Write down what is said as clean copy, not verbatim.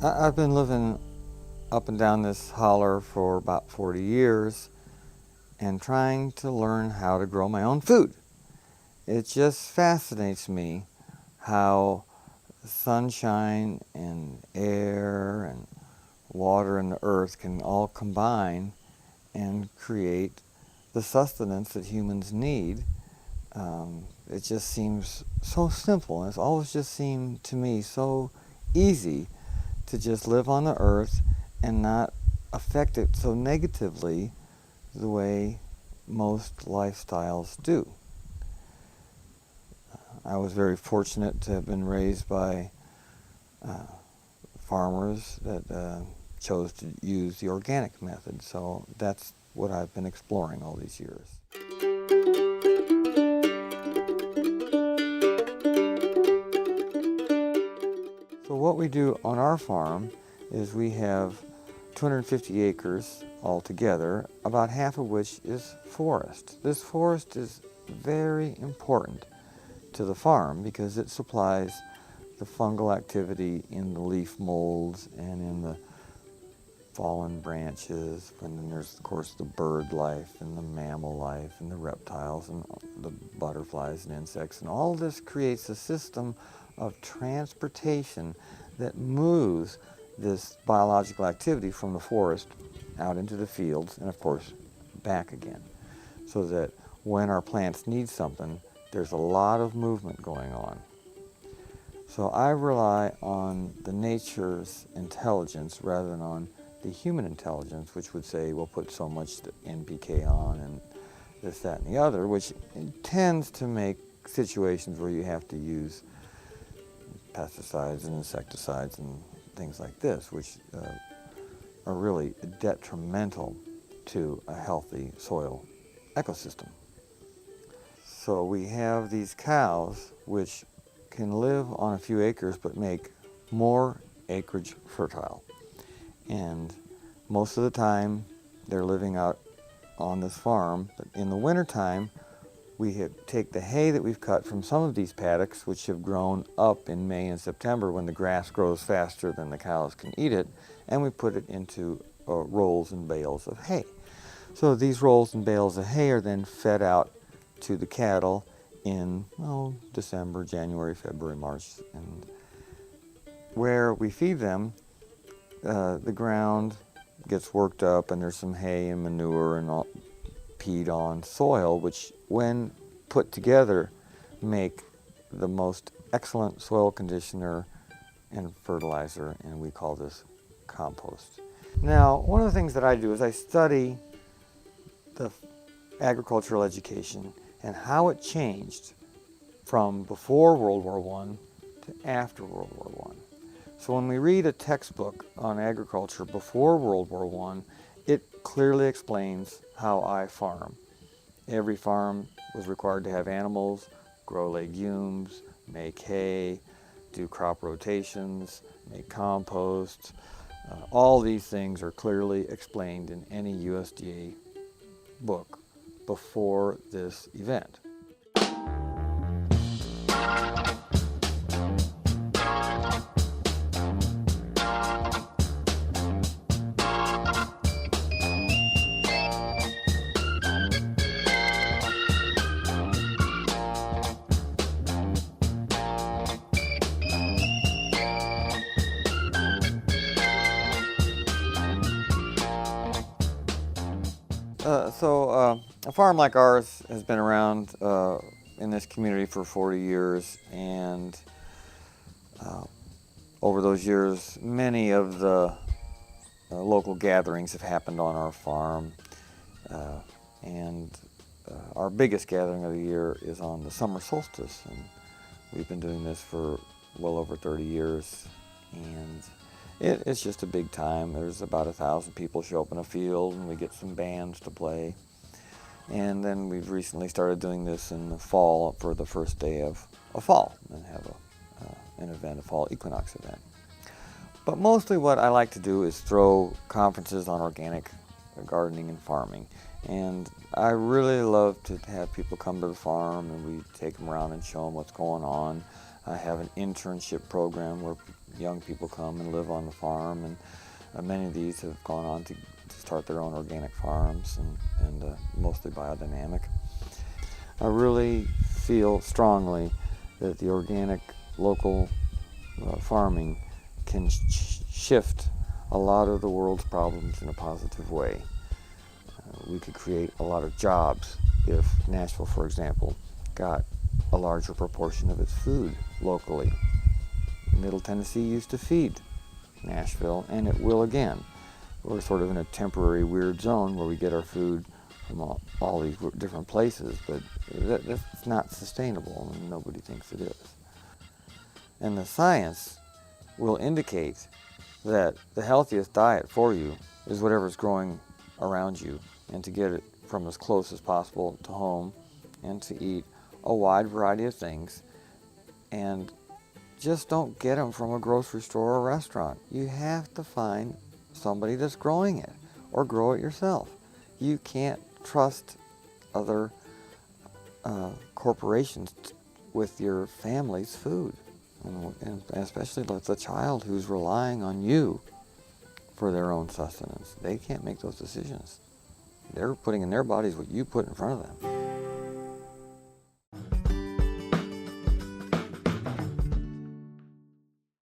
I've been living up and down this holler for about 40 years and trying to learn how to grow my own food. It just fascinates me how sunshine and air and water and the earth can all combine and create the sustenance that humans need. It just seems so simple, and it's always just seemed to me so easy to just live on the earth and not affect it so negatively the way most lifestyles do. I was very fortunate to have been raised by farmers that chose to use the organic method, so that's what I've been exploring all these years. So what we do on our farm is we have 250 acres altogether, about half of which is forest. This forest is very important to the farm because it supplies the fungal activity in the leaf molds and in the fallen branches, and then there's of course the bird life and the mammal life and the reptiles and the butterflies and insects, and all this creates a system of transportation that moves this biological activity from the forest out into the fields and of course back again, so that when our plants need something, there's a lot of movement going on. So I rely on the nature's intelligence rather than on the human intelligence, which would say, we'll put so much NPK on and this, that, and the other, which tends to make situations where you have to use pesticides and insecticides and things like this, which are really detrimental to a healthy soil ecosystem. So we have these cows which can live on a few acres but make more acreage fertile. And most of the time they're living out on this farm, but in the wintertime we take the hay that we've cut from some of these paddocks, which have grown up in May and September when the grass grows faster than the cows can eat it, and we put it into rolls and bales of hay. So these rolls and bales of hay are then fed out to the cattle in December, January, February, March, and where we feed them, the ground gets worked up and there's some hay and manure and all peed on soil, which when put together make the most excellent soil conditioner and fertilizer, and we call this compost. Now, one of the things that I do is I study the agricultural education and how it changed from before World War I to after World War I. So when we read a textbook on agriculture before World War I, it clearly explains how I farm. Every farm was required to have animals, grow legumes, make hay, do crop rotations, make compost. All these things are clearly explained in any USDA book before this event. A farm like ours has been around in this community for 40 years, and over those years, many of the local gatherings have happened on our farm, and our biggest gathering of the year is on the summer solstice, and we've been doing this for well over 30 years, and it's just a big time. There's about 1,000 people show up in a field, and we get some bands to play. And then we've recently started doing this in the fall for the first day of fall, and have an event, a fall equinox event. But mostly what I like to do is throw conferences on organic gardening and farming. And I really love to have people come to the farm, and we take them around and show them what's going on. I have an internship program where young people come and live on the farm, and many of these have gone on to start their own organic farms and mostly biodynamic. I really feel strongly that the organic local farming can shift a lot of the world's problems in a positive way. We could create a lot of jobs if Nashville, for example, got a larger proportion of its food locally. Middle Tennessee used to feed Nashville, and it will again. We're sort of in a temporary weird zone where we get our food from all these different places, but that's not sustainable, and nobody thinks it is. And the science will indicate that the healthiest diet for you is whatever's growing around you, and to get it from as close as possible to home, and to eat a wide variety of things, and just don't get them from a grocery store or restaurant. You have to find somebody that's growing it, or grow it yourself. You can't trust other corporations with your family's food, and especially with a child who's relying on you for their own sustenance. They can't make those decisions. They're putting in their bodies what you put in front of them.